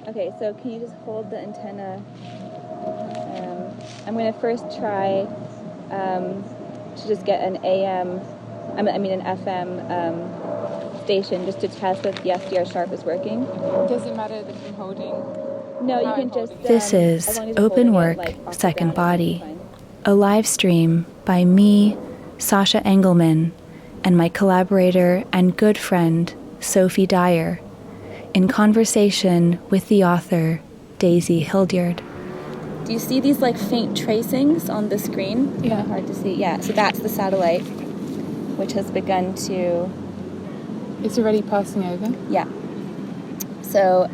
Okay, so can you just hold the antenna? I'm going to first try to just get an AM, an FM station just to test that the SDR sharp is working. Does it matter that I'm holding? No, you can just... This is Open Work, Second Body, a live stream by me, Sasha Engelmann, and my collaborator and good friend, Sophie Dyer, in conversation with the author, Daisy Hildyard. Do you see these like faint tracings on the screen? Yeah. Hard to see. Yeah, so that's the satellite, which has begun to... It's already passing over? Yeah. So,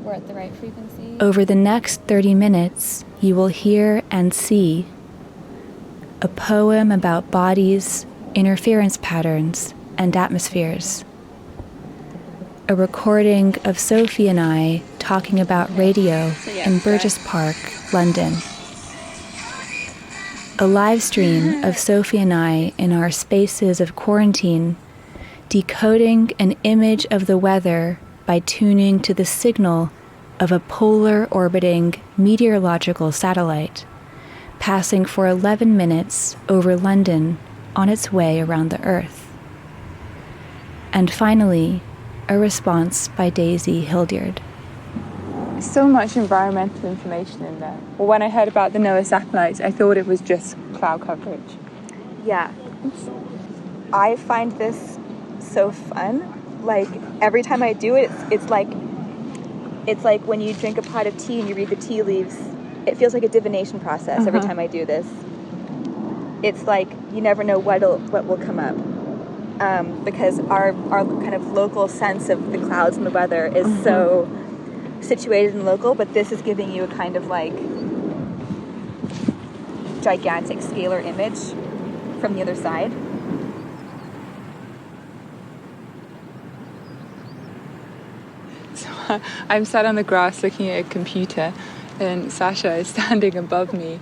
we're at the right frequency. Over the next 30 minutes, you will hear and see a poem about bodies, interference patterns, and atmospheres. A recording of Sophie and I talking about radio in Burgess Park, London. A live stream of Sophie and I in our spaces of quarantine, decoding an image of the weather by tuning to the signal of a polar orbiting meteorological satellite, passing for 11 minutes over London on its way around the Earth. And finally, a response by Daisy Hildyard. So much environmental information in there. Well, when I heard about the NOAA satellites, I thought it was just cloud coverage. Yeah. I find this so fun. Like, every time I do it, it's like when you drink a pot of tea and you read the tea leaves. It feels like a divination process every time I do this. It's like you never know what will come up. Because our kind of local sense of the clouds and the weather is so situated and local, but this is giving you a kind of like gigantic scalar image from the other side. So I'm sat on the grass looking at a computer, and Sasha is standing above me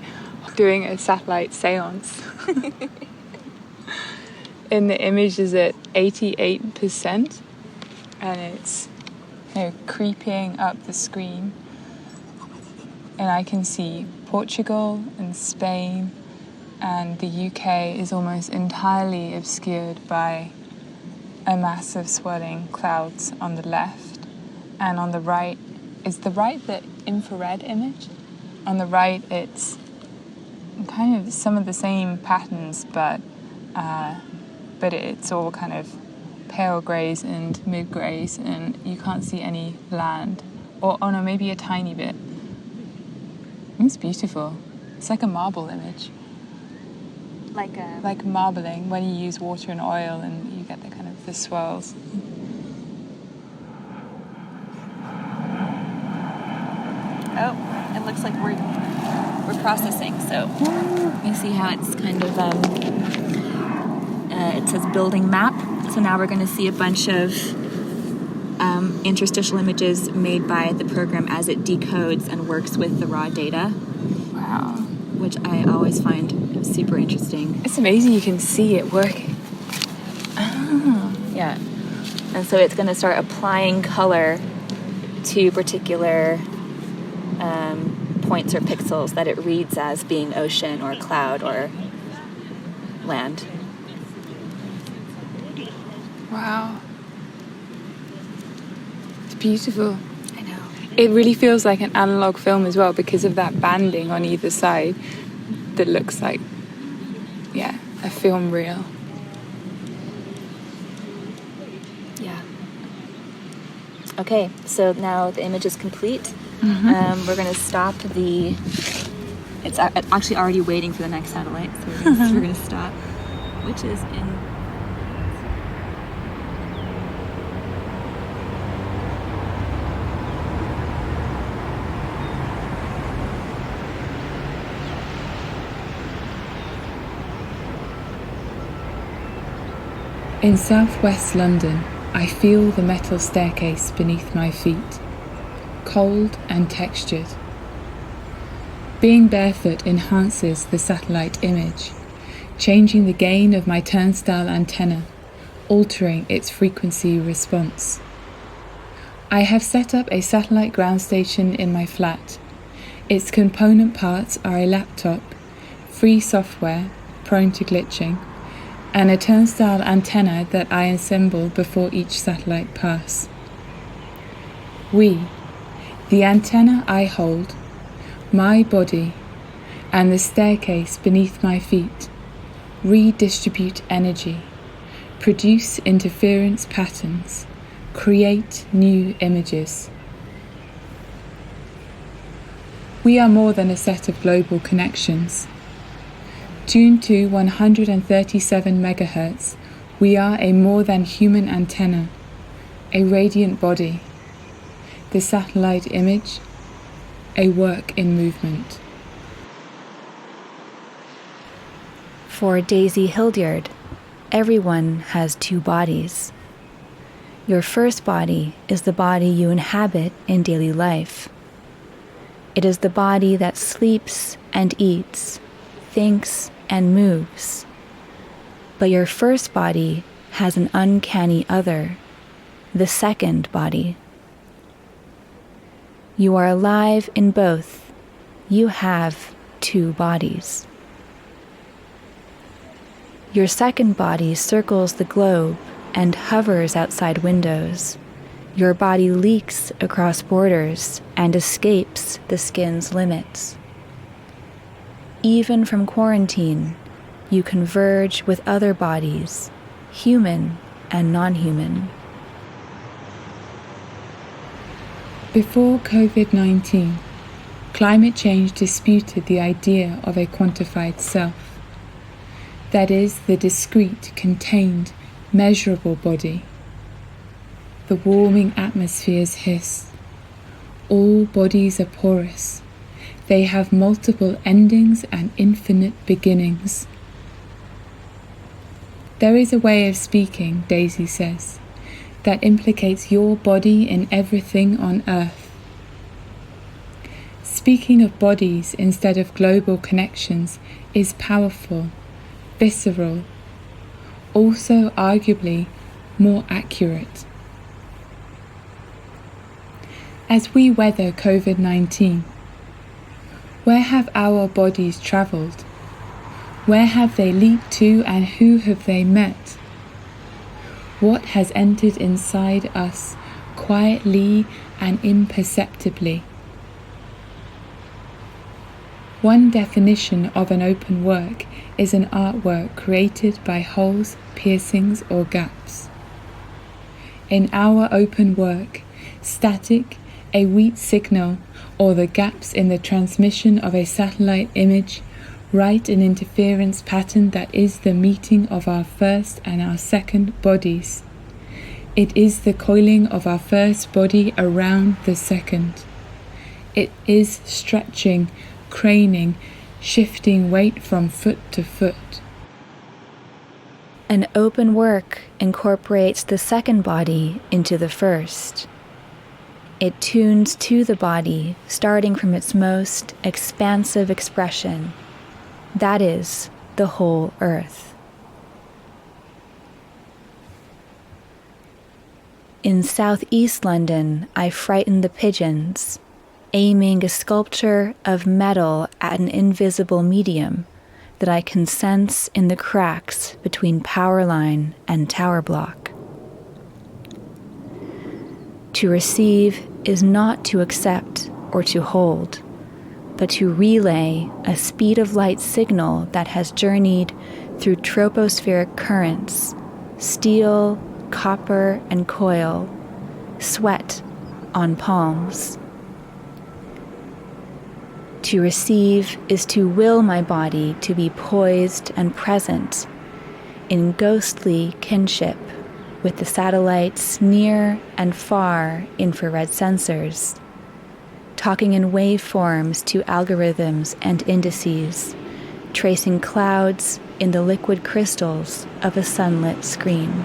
doing a satellite seance. And the image is at 88%, and it's creeping up the screen, and I can see Portugal and Spain, and the UK is almost entirely obscured by a mass of swirling clouds on the left, and on the right, is the right the infrared image? On the right it's kind of some of the same patterns, but it's all kind of pale greys and mid greys, and you can't see any land. Or, oh no, maybe a tiny bit. It's beautiful. It's like a marble image. Like marbling, when you use water and oil and you get the kind of the swirls. Oh, it looks like we're processing, so you see how it's kind of it says building map. So now we're going to see a bunch of interstitial images made by the program as it decodes and works with the raw data. Wow. Which I always find super interesting. It's amazing you can see it working. Oh. Yeah. And so it's going to start applying color to particular points or pixels that it reads as being ocean or cloud or land. Wow. It's beautiful. I know. It really feels like an analog film as well because of that banding on either side that looks like, a film reel. Yeah. Okay, so now the image is complete. We're going to stop it's actually already waiting for the next satellite, so we're going to stop, which is In southwest London, I feel the metal staircase beneath my feet, cold and textured. Being barefoot enhances the satellite image, changing the gain of my turnstile antenna, altering its frequency response. I have set up a satellite ground station in my flat. Its component parts are a laptop, free software, prone to glitching, and a turnstile antenna that I assemble before each satellite pass. The antenna I hold, my body, and the staircase beneath my feet, redistribute energy, produce interference patterns, create new images. We are more than a set of global connections. Tuned to 137 megahertz, we are a more than human antenna, a radiant body, the satellite image, a work in movement. For Daisy Hildyard, everyone has two bodies. Your first body is the body you inhabit in daily life. It is the body that sleeps and eats, thinks and moves. But your first body has an uncanny other, the second body. You are alive in both. You have two bodies. Your second body circles the globe and hovers outside windows. Your body leaks across borders and escapes the skin's limits. Even from quarantine, you converge with other bodies, human and non-human. Before COVID-19, climate change disputed the idea of a quantified self. That is, the discrete, contained, measurable body. The warming atmospheres hiss. All bodies are porous. They have multiple endings and infinite beginnings. There is a way of speaking, Daisy says, that implicates your body in everything on Earth. Speaking of bodies instead of global connections is powerful, visceral, also arguably more accurate. As we weather COVID-19, where have our bodies travelled? Where have they leaped to and who have they met? What has entered inside us quietly and imperceptibly? One definition of an open work is an artwork created by holes, piercings, or gaps. In our open work, static, a weak signal, or the gaps in the transmission of a satellite image write an interference pattern that is the meeting of our first and our second bodies. It is the coiling of our first body around the second. It is stretching, craning, shifting weight from foot to foot. An open work incorporates the second body into the first. It tunes to the body, starting from its most expansive expression. That is the whole earth. In southeast London, I frightened the pigeons, aiming a sculpture of metal at an invisible medium that I can sense in the cracks between power line and tower block. To receive is not to accept or to hold, but to relay a speed of light signal that has journeyed through tropospheric currents, steel, copper, and coil, sweat on palms. To receive is to will my body to be poised and present in ghostly kinship with the satellite's near and far infrared sensors, talking in waveforms to algorithms and indices, tracing clouds in the liquid crystals of a sunlit screen.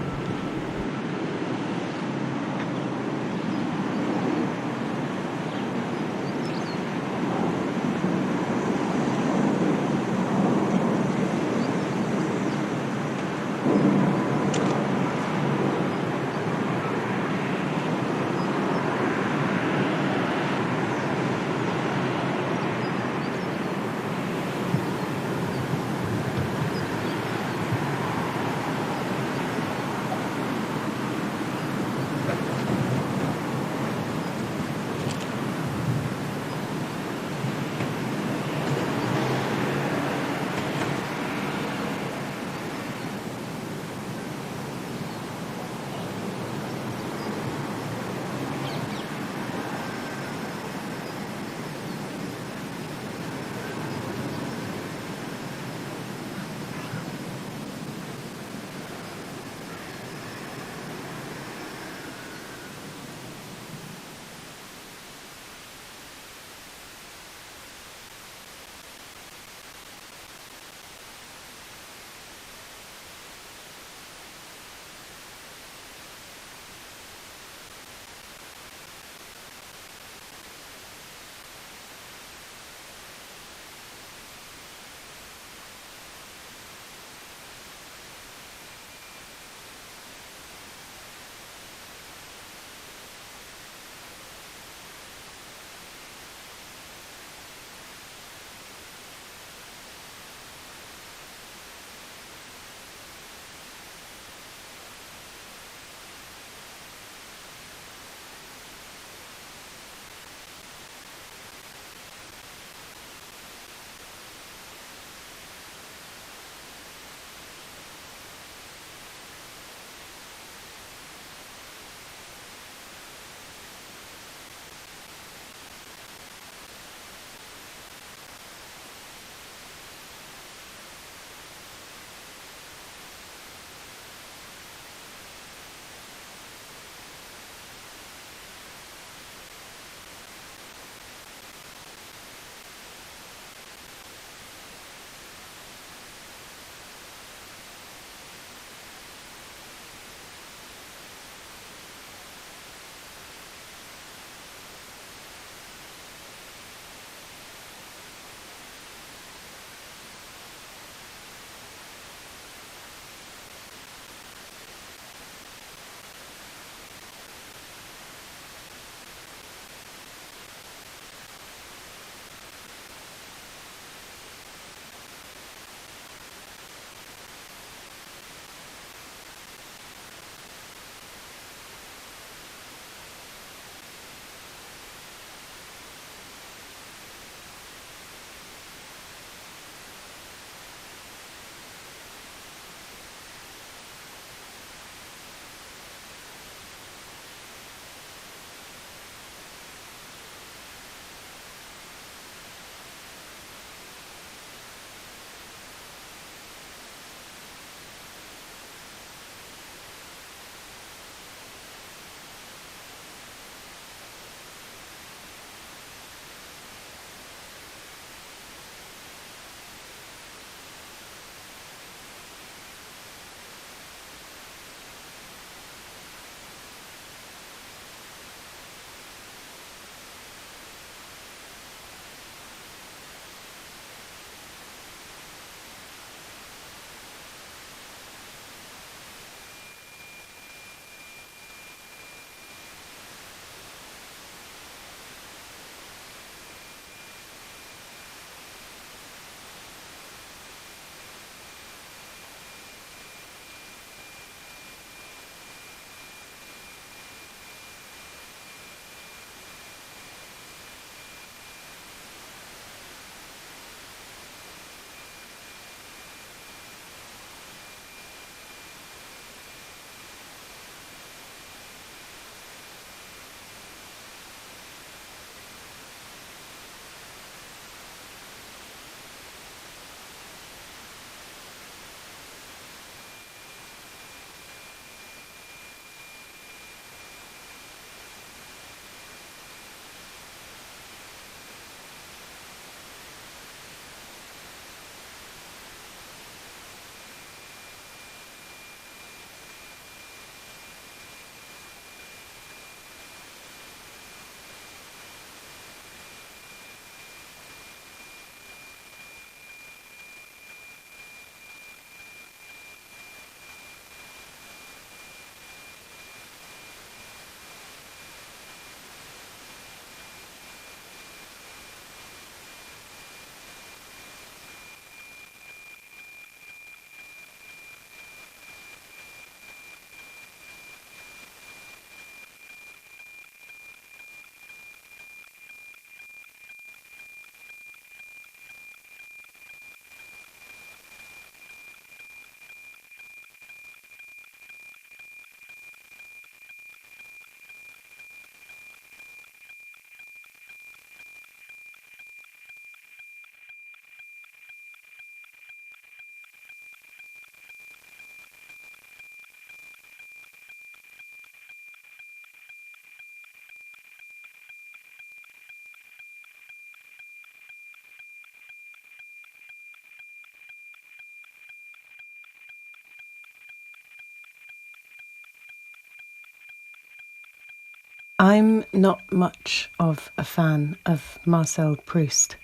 I'm not much of a fan of Marcel Proust,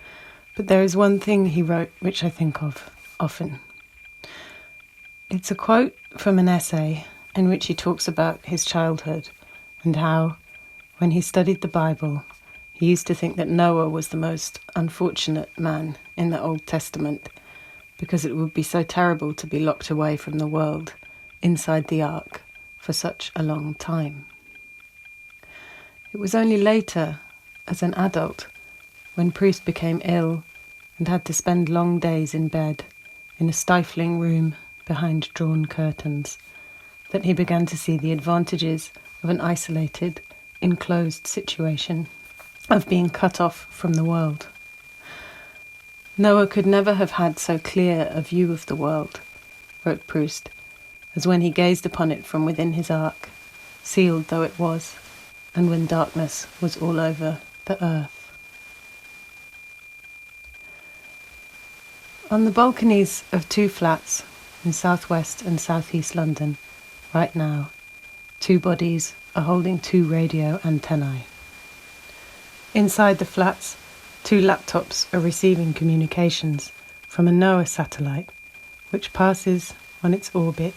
but there is one thing he wrote which I think of often. It's a quote from an essay in which he talks about his childhood and how, when he studied the Bible, he used to think that Noah was the most unfortunate man in the Old Testament because it would be so terrible to be locked away from the world inside the ark for such a long time. It was only later, as an adult, when Proust became ill and had to spend long days in bed, in a stifling room behind drawn curtains, that he began to see the advantages of an isolated, enclosed situation, of being cut off from the world. Noah could never have had so clear a view of the world, wrote Proust, as when he gazed upon it from within his ark, sealed though it was, and when darkness was all over the earth. On the balconies of two flats in southwest and southeast London, right now, two bodies are holding two radio antennae. Inside the flats, two laptops are receiving communications from a NOAA satellite, which passes on its orbit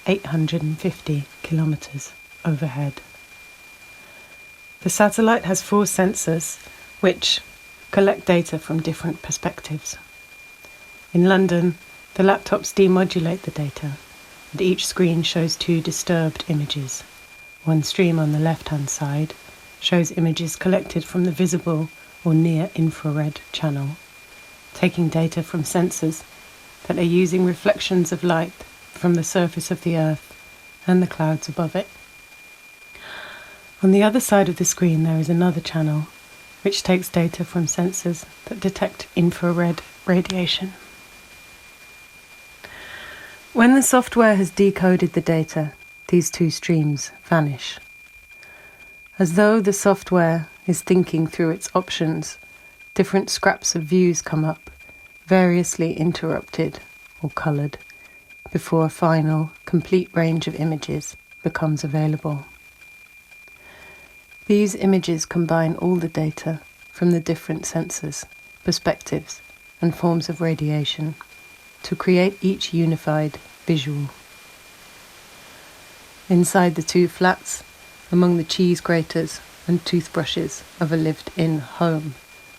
850 kilometres overhead. The satellite has 4 sensors which collect data from different perspectives. In London, the laptops demodulate the data, and each screen shows 2 disturbed images. One stream on the left-hand side shows images collected from the visible or near-infrared channel, taking data from sensors that are using reflections of light from the surface of the Earth and the clouds above it. On the other side of the screen there is another channel which takes data from sensors that detect infrared radiation. When the software has decoded the data, these 2 streams vanish. As though the software is thinking through its options, different scraps of views come up, variously interrupted or coloured, before a final, complete range of images becomes available. These images combine all the data from the different sensors, perspectives, and forms of radiation to create each unified visual. Inside the 2 flats, among the cheese graters and toothbrushes of a lived-in home,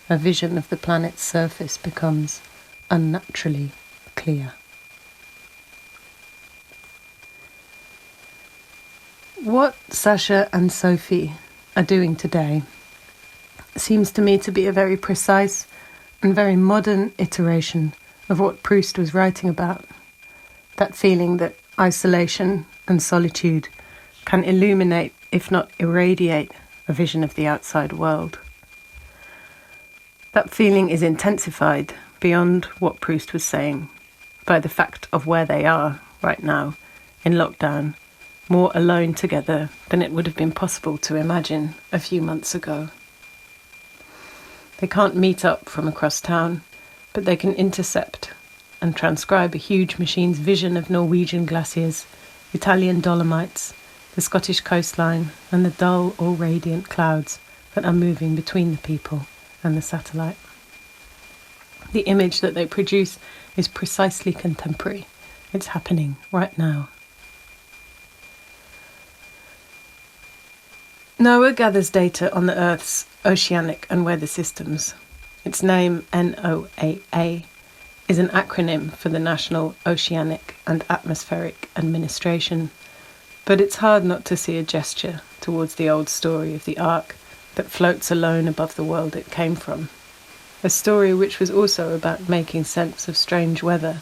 a vision of the planet's surface becomes unnaturally clear. What Sasha and Sophie are doing today seems to me to be a very precise and very modern iteration of what Proust was writing about. That feeling that isolation and solitude can illuminate, if not irradiate, a vision of the outside world. That feeling is intensified beyond what Proust was saying by the fact of where they are right now in lockdown, more alone together than it would have been possible to imagine a few months ago. They can't meet up from across town, but they can intercept and transcribe a huge machine's vision of Norwegian glaciers, Italian Dolomites, the Scottish coastline, and the dull or radiant clouds that are moving between the people and the satellite. The image that they produce is precisely contemporary. It's happening right now. NOAA gathers data on the Earth's oceanic and weather systems. Its name, NOAA, is an acronym for the National Oceanic and Atmospheric Administration, but it's hard not to see a gesture towards the old story of the Ark that floats alone above the world it came from, a story which was also about making sense of strange weather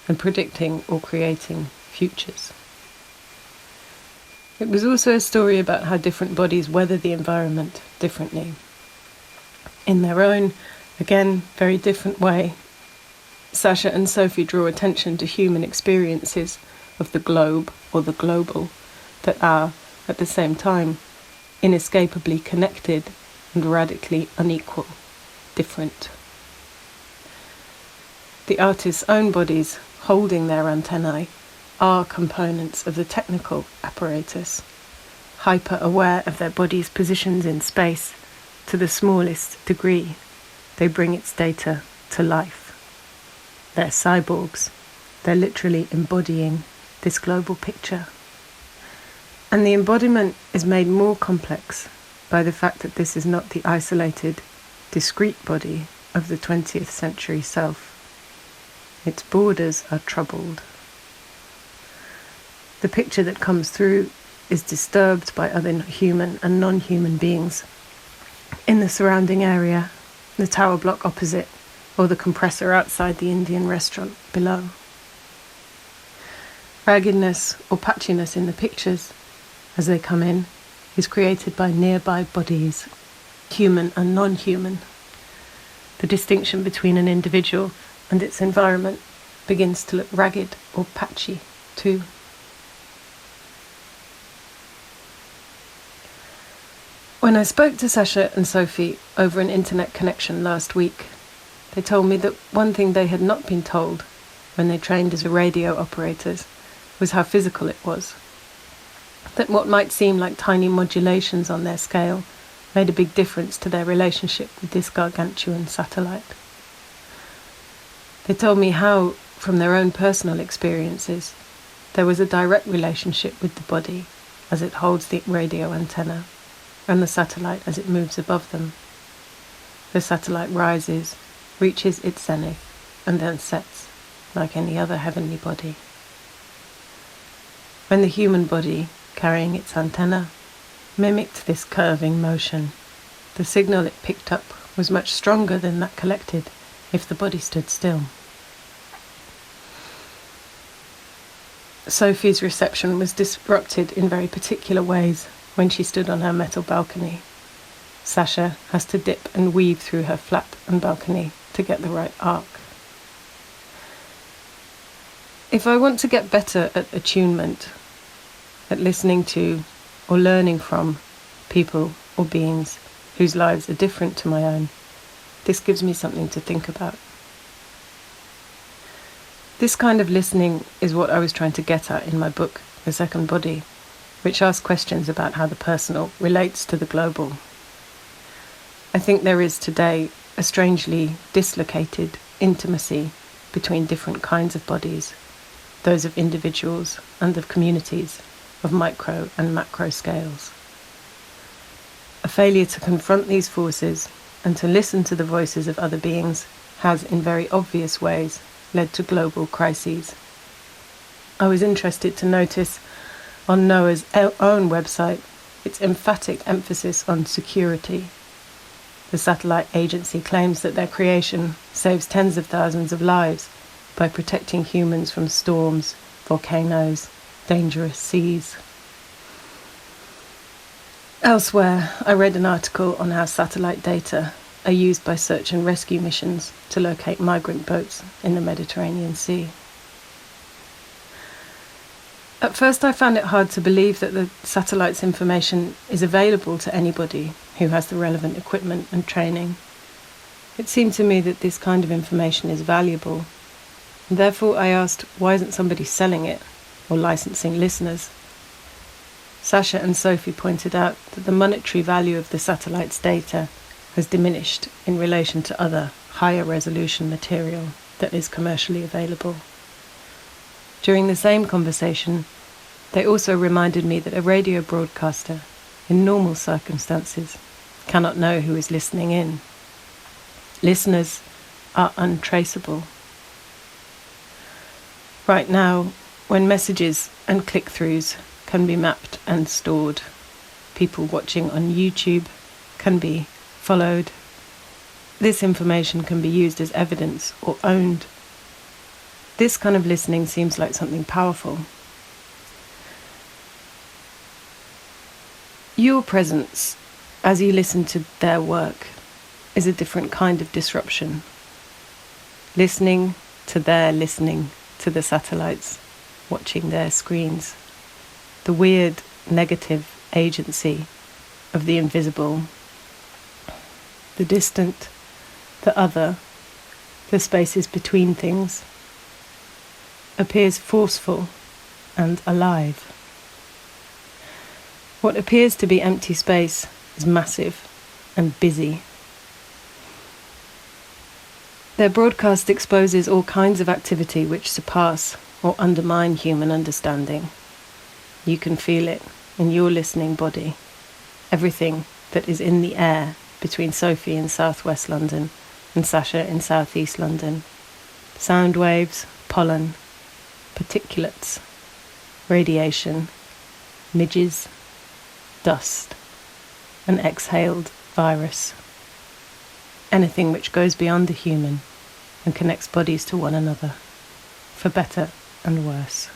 and predicting or creating futures. It was also a story about how different bodies weather the environment differently. In their own, again, very different way, Sasha and Sophie draw attention to human experiences of the globe or the global that are, at the same time, inescapably connected and radically unequal, different. The artists' own bodies, holding their antennae, are components of the technical apparatus, hyper-aware of their body's positions in space to the smallest degree. They bring its data to life. They're cyborgs. They're literally embodying this global picture. And the embodiment is made more complex by the fact that this is not the isolated, discrete body of the 20th century self. Its borders are troubled. The picture that comes through is disturbed by other human and non-human beings in the surrounding area, the tower block opposite, or the compressor outside the Indian restaurant below. Raggedness or patchiness in the pictures, as they come in, is created by nearby bodies, human and non-human. The distinction between an individual and its environment begins to look ragged or patchy too. When I spoke to Sasha and Sophie over an internet connection last week, they told me that one thing they had not been told when they trained as radio operators was how physical it was. That what might seem like tiny modulations on their scale made a big difference to their relationship with this gargantuan satellite. They told me how, from their own personal experiences, there was a direct relationship with the body as it holds the radio antenna and the satellite as it moves above them. The satellite rises, reaches its zenith, and then sets, like any other heavenly body. When the human body, carrying its antenna, mimicked this curving motion, the signal it picked up was much stronger than that collected if the body stood still. Sophie's reception was disrupted in very particular ways when she stood on her metal balcony. Sasha has to dip and weave through her flap and balcony to get the right arc. If I want to get better at attunement, at listening to or learning from people or beings whose lives are different to my own, this gives me something to think about. This kind of listening is what I was trying to get at in my book, The Second Body, which asks questions about how the personal relates to the global. I think there is today a strangely dislocated intimacy between different kinds of bodies, those of individuals and of communities, of micro and macro scales. A failure to confront these forces and to listen to the voices of other beings has, in very obvious ways, led to global crises. I was interested to notice on NOAA's own website its emphatic emphasis on security. The satellite agency claims that their creation saves tens of thousands of lives by protecting humans from storms, volcanoes, dangerous seas. Elsewhere, I read an article on how satellite data are used by search and rescue missions to locate migrant boats in the Mediterranean Sea. At first I found it hard to believe that the satellite's information is available to anybody who has the relevant equipment and training. It seemed to me that this kind of information is valuable, and therefore I asked, why isn't somebody selling it or licensing listeners? Sasha and Sophie pointed out that the monetary value of the satellite's data has diminished in relation to other higher resolution material that is commercially available. During the same conversation, they also reminded me that a radio broadcaster, in normal circumstances, cannot know who is listening in. Listeners are untraceable. Right now, when messages and click-throughs can be mapped and stored, people watching on YouTube can be followed. This information can be used as evidence or owned. This kind of listening seems like something powerful. Your presence, as you listen to their work, is a different kind of disruption. Listening to their listening to the satellites, watching their screens. The weird, negative agency of the invisible. The distant, the other, the spaces between things, appears forceful and alive. What appears to be empty space is massive and busy. Their broadcast exposes all kinds of activity which surpass or undermine human understanding. You can feel it in your listening body. Everything that is in the air between Sophie in southwest London and Sasha in southeast London. Sound waves, pollen, particulates, radiation, midges, dust, an exhaled virus. Anything which goes beyond the human and connects bodies to one another, for better and worse.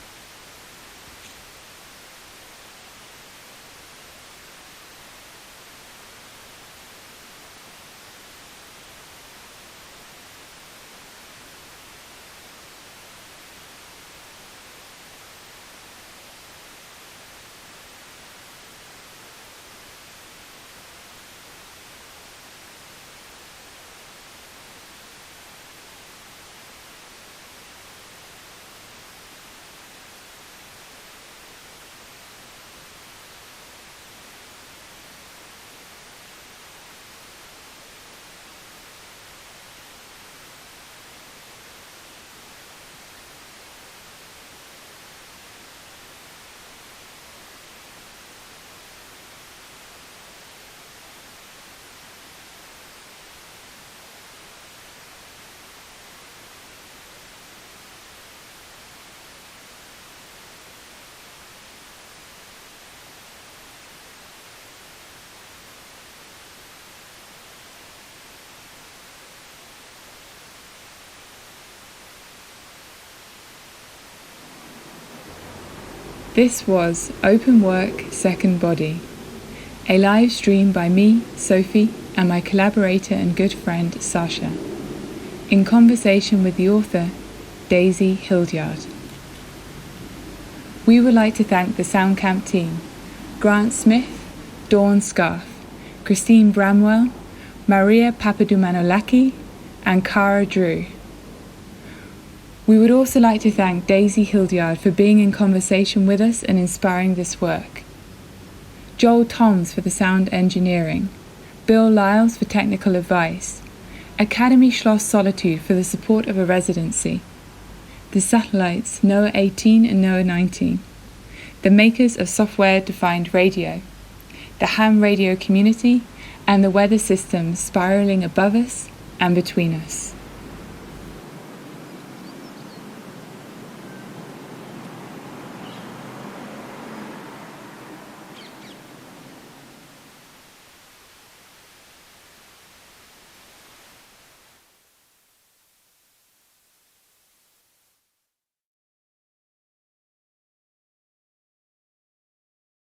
This was Open Work Second Body, a live stream by me, Sophie, and my collaborator and good friend Sasha, in conversation with the author, Daisy Hildyard. We would like to thank the Soundcamp team, Grant Smith, Dawn Scarf, Christine Bramwell, Maria Papadumanolaki, and Cara Drew. We would also like to thank Daisy Hildyard for being in conversation with us and inspiring this work, Joel Toms for the sound engineering, Bill Lyles for technical advice, Academy Schloss Solitude for the support of a residency, the satellites NOAA 18 and NOAA 19, the makers of software-defined radio, the ham radio community, and the weather systems spiralling above us and between us.